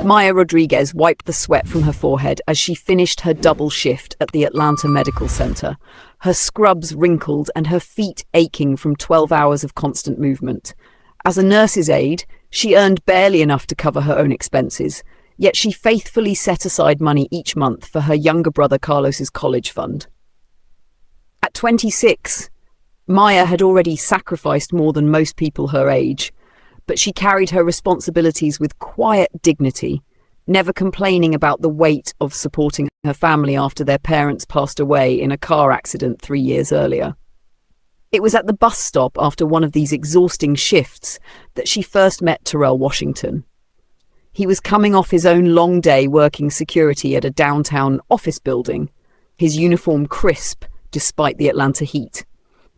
Maya Rodriguez wiped the sweat from her forehead as she finished her double shift at the Atlanta Medical Center, her scrubs wrinkled and her feet aching from 12 hours of constant movement. As a nurse's aide, she earned barely enough to cover her own expenses, yet she faithfully set aside money each month for her younger brother Carlos's college fund. At 26, Maya had already sacrificed more than most people her age, but she carried her responsibilities with quiet dignity, never complaining about the weight of supporting her family after their parents passed away in a car accident 3 years earlier. It was at the bus stop after one of these exhausting shifts that she first met Terrell Washington. He was coming off his own long day working security at a downtown office building, his uniform crisp despite the Atlanta heat.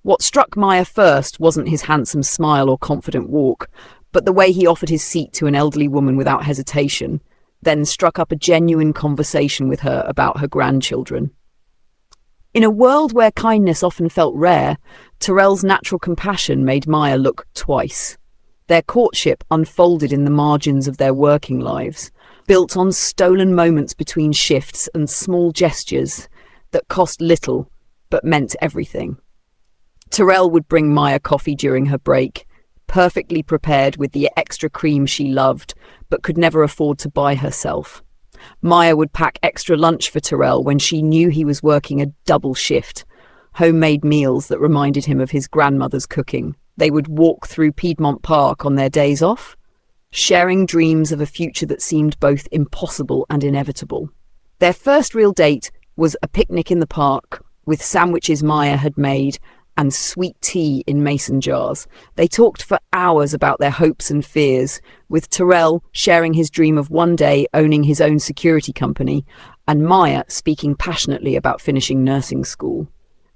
What struck Maya first wasn't his handsome smile or confident walk, but the way he offered his seat to an elderly woman without hesitation, then struck up a genuine conversation with her about her grandchildren. In a world where kindness often felt rare, Terrell's natural compassion made Maya look twice. Their courtship unfolded in the margins of their working lives, built on stolen moments between shifts and small gestures that cost little but meant everything. Terrell would bring Maya coffee during her break, perfectly prepared with the extra cream she loved but could never afford to buy herself. Maya would pack extra lunch for Terrell when she knew he was working a double shift, homemade meals that reminded him of his grandmother's cooking. They would walk through Piedmont Park on their days off, sharing dreams of a future that seemed both impossible and inevitable. Their first real date was a picnic in the park with sandwiches Maya had made and sweet tea in mason jars. They talked for hours about their hopes and fears, with Terrell sharing his dream of one day owning his own security company, and Maya speaking passionately about finishing nursing school.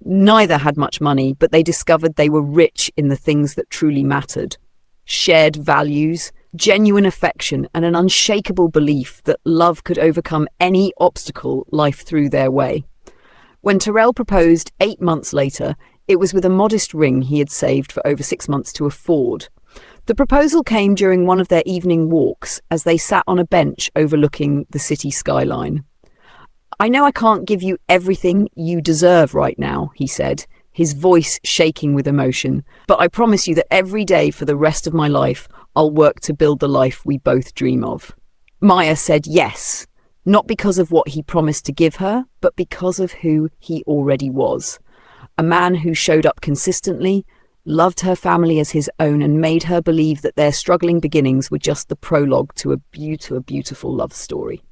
Neither had much money, but they discovered they were rich in the things that truly mattered. Shared values, genuine affection, and an unshakable belief that love could overcome any obstacle life threw their way. When Terrell proposed 8 months later, it was with a modest ring he had saved for over 6 months to afford. The proposal came during one of their evening walks as they sat on a bench overlooking the city skyline. "I know I can't give you everything you deserve right now," he said, his voice shaking with emotion, "but I promise you that every day for the rest of my life, I'll work to build the life we both dream of." Maya said yes, not because of what he promised to give her, but because of who he already was. A man who showed up consistently, loved her family as his own, and made her believe that their struggling beginnings were just the prologue to a beautiful love story.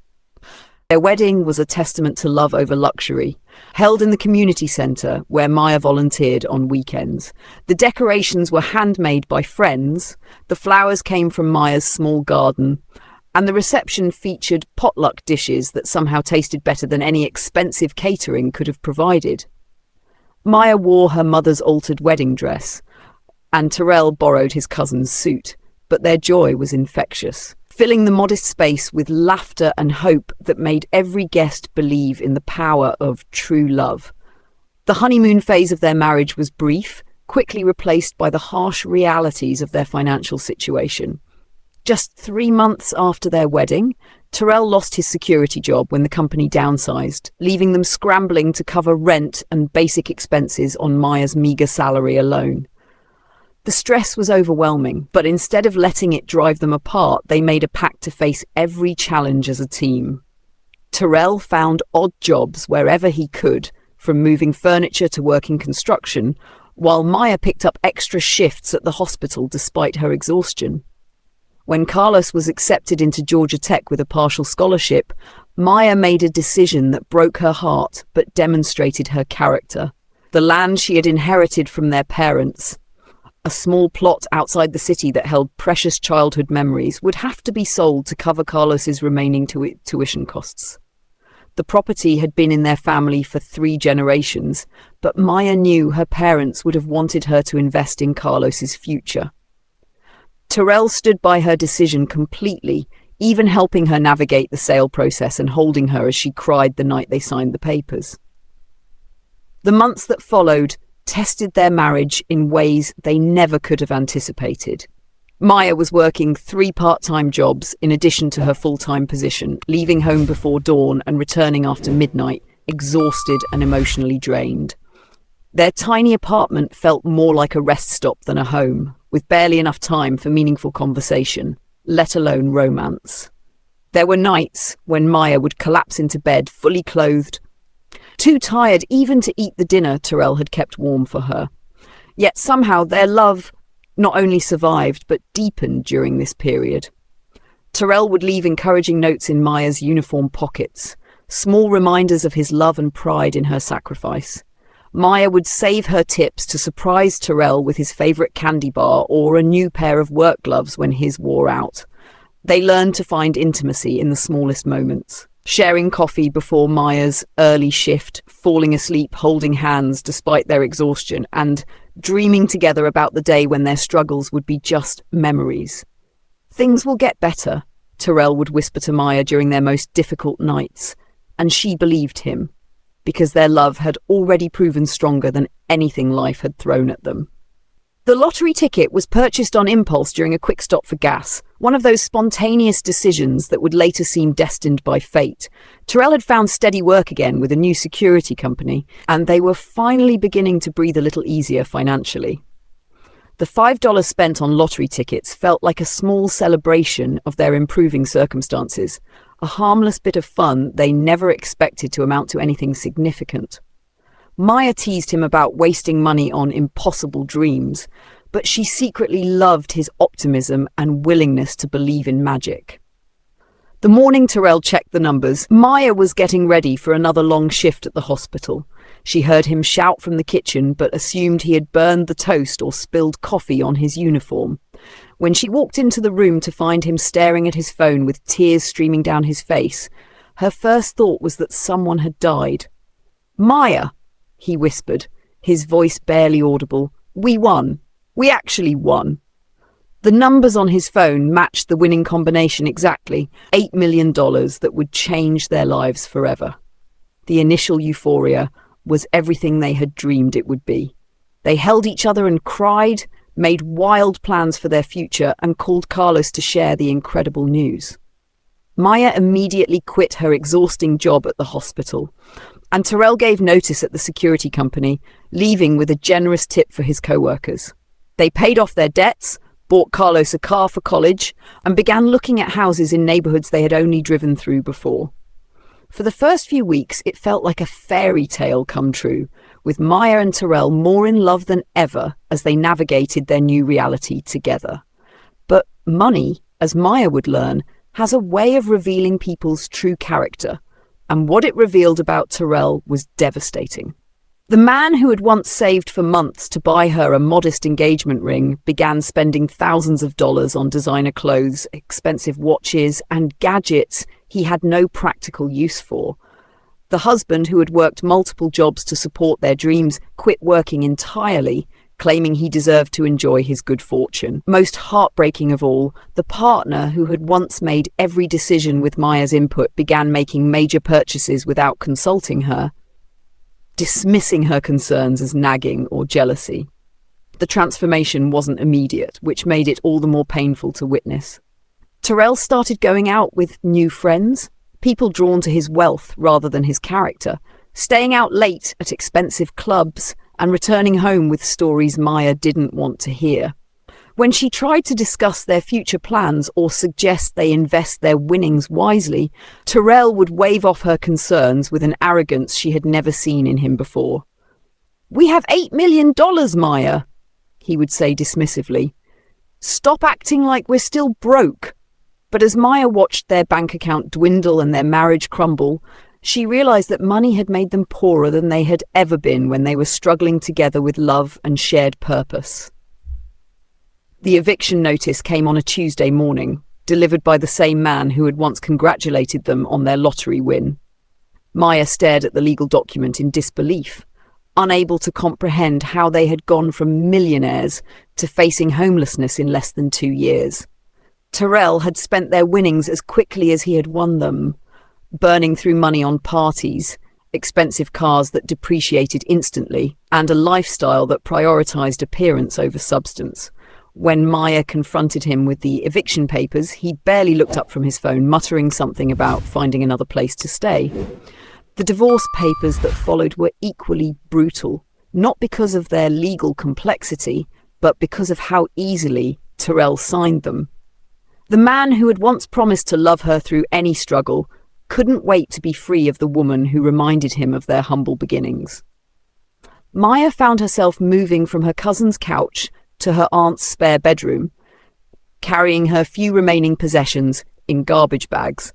Their wedding was a testament to love over luxury, held in the community center where Maya volunteered on weekends. The decorations were handmade by friends, the flowers came from Maya's small garden, and the reception featured potluck dishes that somehow tasted better than any expensive catering could have provided. Maya wore her mother's altered wedding dress, and Terrell borrowed his cousin's suit, but their joy was infectious, filling the modest space with laughter and hope that made every guest believe in the power of true love. The honeymoon phase of their marriage was brief, quickly replaced by the harsh realities of their financial situation. Just 3 months after their wedding, Terrell lost his security job when the company downsized, leaving them scrambling to cover rent and basic expenses on Maya's meager salary alone. The stress was overwhelming, but instead of letting it drive them apart, they made a pact to face every challenge as a team. Terrell found odd jobs wherever he could, from moving furniture to working construction, while Maya picked up extra shifts at the hospital despite her exhaustion. When Carlos was accepted into Georgia Tech with a partial scholarship, Maya made a decision that broke her heart but demonstrated her character. The land she had inherited from their parents, a small plot outside the city that held precious childhood memories, would have to be sold to cover Carlos's remaining tuition costs. The property had been in their family for 3 generations, but Maya knew her parents would have wanted her to invest in Carlos's future. Terrell stood by her decision completely, even helping her navigate the sale process and holding her as she cried the night they signed the papers. The months that followed tested their marriage in ways they never could have anticipated. Maya was working 3 part-time jobs in addition to her full-time position, leaving home before dawn and returning after midnight, exhausted and emotionally drained. Their tiny apartment felt more like a rest stop than a home, with barely enough time for meaningful conversation, let alone romance. There were nights when Maya would collapse into bed fully clothed, too tired even to eat the dinner Terrell had kept warm for her. Yet somehow their love not only survived but deepened during this period. Terrell would leave encouraging notes in Maya's uniform pockets, small reminders of his love and pride in her sacrifice. Maya would save her tips to surprise Terrell with his favorite candy bar or a new pair of work gloves when his wore out. They learned to find intimacy in the smallest moments, sharing coffee before Maya's early shift, falling asleep holding hands despite their exhaustion, and dreaming together about the day when their struggles would be just memories. "Things will get better," Terrell would whisper to Maya during their most difficult nights, and she believed him, because their love had already proven stronger than anything life had thrown at them. The lottery ticket was purchased on impulse during a quick stop for gas, one of those spontaneous decisions that would later seem destined by fate. Terrell had found steady work again with a new security company, and they were finally beginning to breathe a little easier financially. The $5 spent on lottery tickets felt like a small celebration of their improving circumstances, a harmless bit of fun they never expected to amount to anything significant. Maya teased him about wasting money on impossible dreams, but she secretly loved his optimism and willingness to believe in magic. The morning Terrell checked the numbers, Maya was getting ready for another long shift at the hospital. She heard him shout from the kitchen, but assumed he had burned the toast or spilled coffee on his uniform. When she walked into the room to find him staring at his phone with tears streaming down his face, her first thought was that someone had died. "Maya," he whispered, his voice barely audible. "We won. We actually won." The numbers on his phone matched the winning combination exactly, $8 million that would change their lives forever. The initial euphoria was everything they had dreamed it would be. They held each other and cried, made wild plans for their future, and called Carlos to share the incredible news. Maya immediately quit her exhausting job at the hospital, and Terrell gave notice at the security company, leaving with a generous tip for his co-workers. They paid off their debts, bought Carlos a car for college, and began looking at houses in neighborhoods they had only driven through before. For the first few weeks, it felt like a fairy tale come true, with Maya and Terrell more in love than ever as they navigated their new reality together. But money, as Maya would learn, has a way of revealing people's true character, and what it revealed about Terrell was devastating. The man who had once saved for months to buy her a modest engagement ring began spending thousands of dollars on designer clothes, expensive watches, and gadgets he had no practical use for. The husband, who had worked multiple jobs to support their dreams, quit working entirely, claiming he deserved to enjoy his good fortune. Most heartbreaking of all, the partner who had once made every decision with Maya's input began making major purchases without consulting her, dismissing her concerns as nagging or jealousy. The transformation wasn't immediate, which made it all the more painful to witness. Terrell started going out with new friends, people drawn to his wealth rather than his character, staying out late at expensive clubs, and returning home with stories Maya didn't want to hear. When she tried to discuss their future plans or suggest they invest their winnings wisely, Terrell would wave off her concerns with an arrogance she had never seen in him before. "We have $8 million, Maya," he would say dismissively. "Stop acting like we're still broke." But as Maya watched their bank account dwindle and their marriage crumble, she realized that money had made them poorer than they had ever been when they were struggling together with love and shared purpose. The eviction notice came on a Tuesday morning, delivered by the same man who had once congratulated them on their lottery win. Maya stared at the legal document in disbelief, unable to comprehend how they had gone from millionaires to facing homelessness in less than 2 years. Terrell had spent their winnings as quickly as he had won them, burning through money on parties, expensive cars that depreciated instantly, and a lifestyle that prioritized appearance over substance. When Maya confronted him with the eviction papers, he barely looked up from his phone, muttering something about finding another place to stay. The divorce papers that followed were equally brutal, not because of their legal complexity, but because of how easily Terrell signed them. The man who had once promised to love her through any struggle couldn't wait to be free of the woman who reminded him of their humble beginnings. Maya found herself moving from her cousin's couch to her aunt's spare bedroom, carrying her few remaining possessions in garbage bags,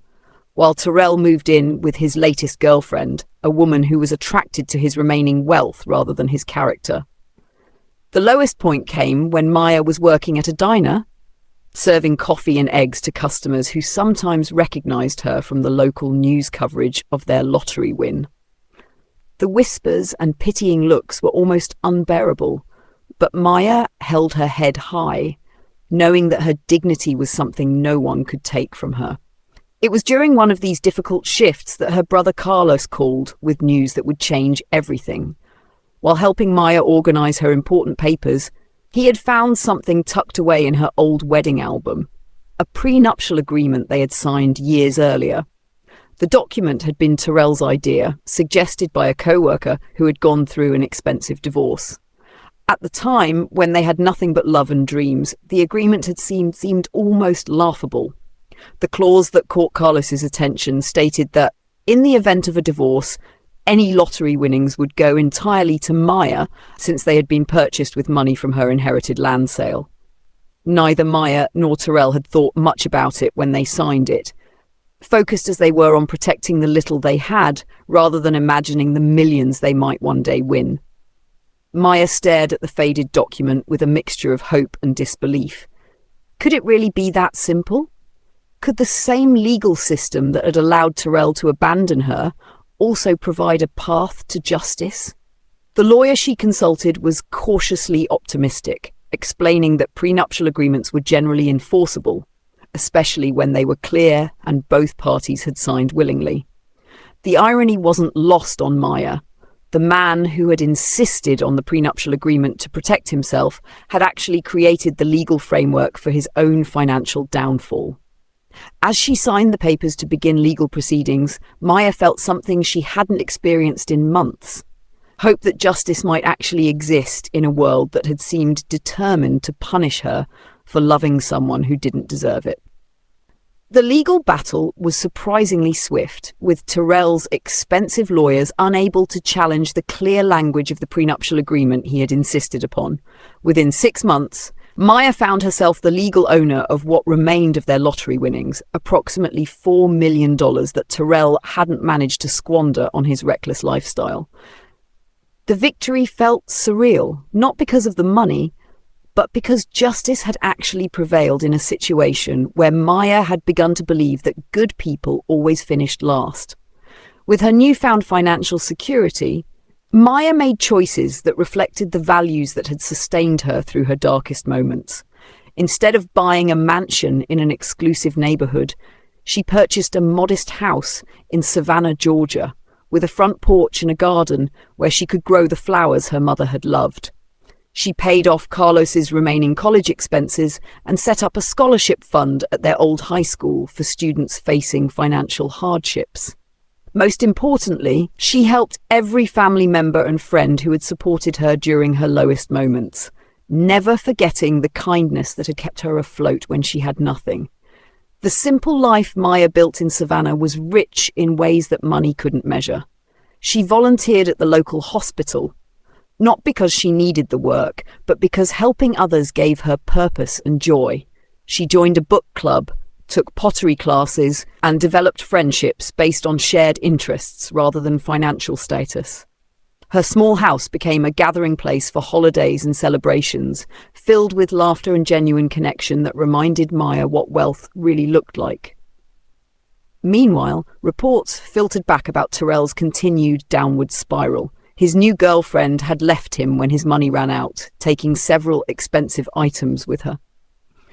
while Terrell moved in with his latest girlfriend, a woman who was attracted to his remaining wealth rather than his character. The lowest point came when Maya was working at a diner, serving coffee and eggs to customers who sometimes recognized her from the local news coverage of their lottery win. The whispers and pitying looks were almost unbearable, but Maya held her head high, knowing that her dignity was something no one could take from her. It was during one of these difficult shifts that her brother Carlos called with news that would change everything. While helping Maya organize her important papers, he had found something tucked away in her old wedding album, a prenuptial agreement they had signed years earlier. The document had been Terrell's idea, suggested by a co-worker who had gone through an expensive divorce. At the time, when they had nothing but love and dreams, the agreement had seemed almost laughable. The clause that caught Carlos's attention stated that, in the event of a divorce, any lottery winnings would go entirely to Maya, since they had been purchased with money from her inherited land sale. Neither Maya nor Terrell had thought much about it when they signed it, focused as they were on protecting the little they had, rather than imagining the millions they might one day win. Maya stared at the faded document with a mixture of hope and disbelief. Could it really be that simple? Could the same legal system that had allowed Terrell to abandon her also provide a path to justice? The lawyer she consulted was cautiously optimistic, explaining that prenuptial agreements were generally enforceable, especially when they were clear and both parties had signed willingly. The irony wasn't lost on Maya. The man who had insisted on the prenuptial agreement to protect himself had actually created the legal framework for his own financial downfall. As she signed the papers to begin legal proceedings, Maya felt something she hadn't experienced in months. Hope that justice might actually exist in a world that had seemed determined to punish her for loving someone who didn't deserve it. The legal battle was surprisingly swift, with Terrell's expensive lawyers unable to challenge the clear language of the prenuptial agreement he had insisted upon. Within 6 months, Maya found herself the legal owner of what remained of their lottery winnings, approximately $4 million that Terrell hadn't managed to squander on his reckless lifestyle. The victory felt surreal, not because of the money, but because justice had actually prevailed in a situation where Maya had begun to believe that good people always finished last. With her newfound financial security, Maya made choices that reflected the values that had sustained her through her darkest moments. Instead of buying a mansion in an exclusive neighborhood, she purchased a modest house in Savannah, Georgia, with a front porch and a garden where she could grow the flowers her mother had loved. She paid off Carlos's remaining college expenses and set up a scholarship fund at their old high school for students facing financial hardships. Most importantly, she helped every family member and friend who had supported her during her lowest moments, never forgetting the kindness that had kept her afloat when she had nothing. The simple life Maya built in Savannah was rich in ways that money couldn't measure. She volunteered at the local hospital, not because she needed the work, but because helping others gave her purpose and joy. She joined a book club, took pottery classes, and developed friendships based on shared interests rather than financial status. Her small house became a gathering place for holidays and celebrations, filled with laughter and genuine connection that reminded Maya what wealth really looked like. Meanwhile, reports filtered back about Terrell's continued downward spiral. His new girlfriend had left him when his money ran out, taking several expensive items with her.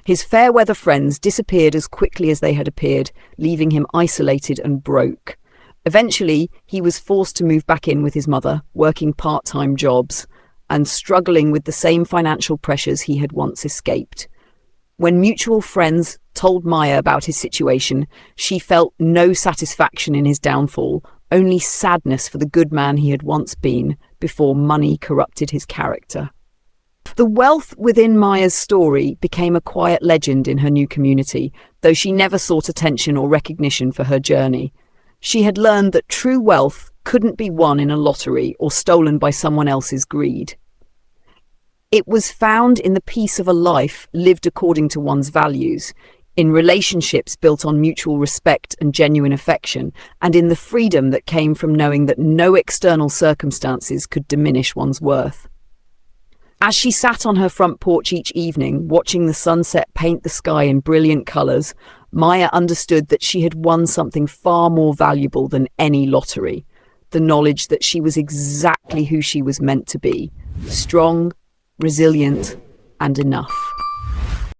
His fair-weather friends disappeared as quickly as they had appeared, leaving him isolated and broke. Eventually, he was forced to move back in with his mother, working part-time jobs. and struggling with the same financial pressures he had once escaped. When mutual friends told Maya about his situation, she felt no satisfaction in his downfall, only sadness for the good man he had once been before money corrupted his character. The wealth within Maya's story became a quiet legend in her new community, though she never sought attention or recognition for her journey. She had learned that true wealth couldn't be won in a lottery or stolen by someone else's greed. It was found in the peace of a life lived according to one's values, in relationships built on mutual respect and genuine affection, and in the freedom that came from knowing that no external circumstances could diminish one's worth. As she sat on her front porch each evening, watching the sunset paint the sky in brilliant colours, Maya understood that she had won something far more valuable than any lottery: the knowledge that she was exactly who she was meant to be: strong, resilient, and enough.